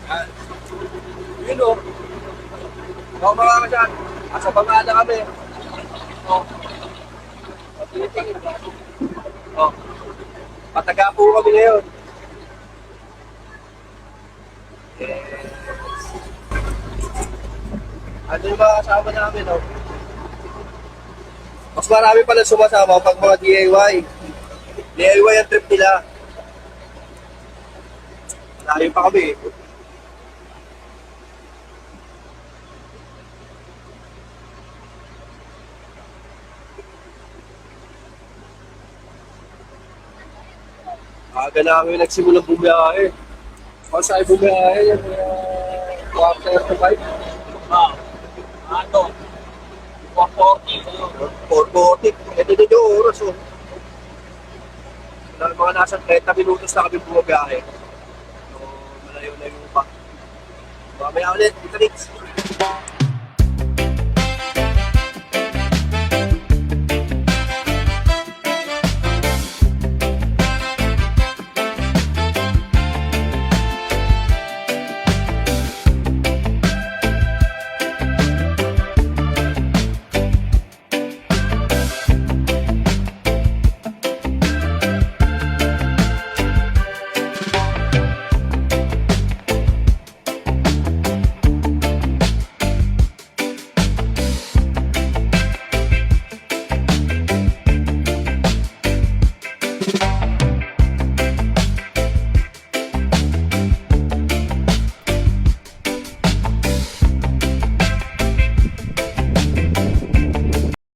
Yan. Yun o. Oo, mga kasyan. Asa baba na kami. O. Tinitingin. O. Pataga po kami ngayon. Yes. Ano yung mga kasama namin, o? Mas marami pala sumasama pag mga DIY. DIY ang trip nila. Malayo pa kami eh. Aga na kami nagsimulang bumiyahe. Kung saan bumiyahe, yung quarter to 5. Ah, ano? 140. 4:40. Ito din yung oras oh. Mga nasa 30 minutos na kami bumiyahe. So, malayo-layo pa. Mamaya ulit, kita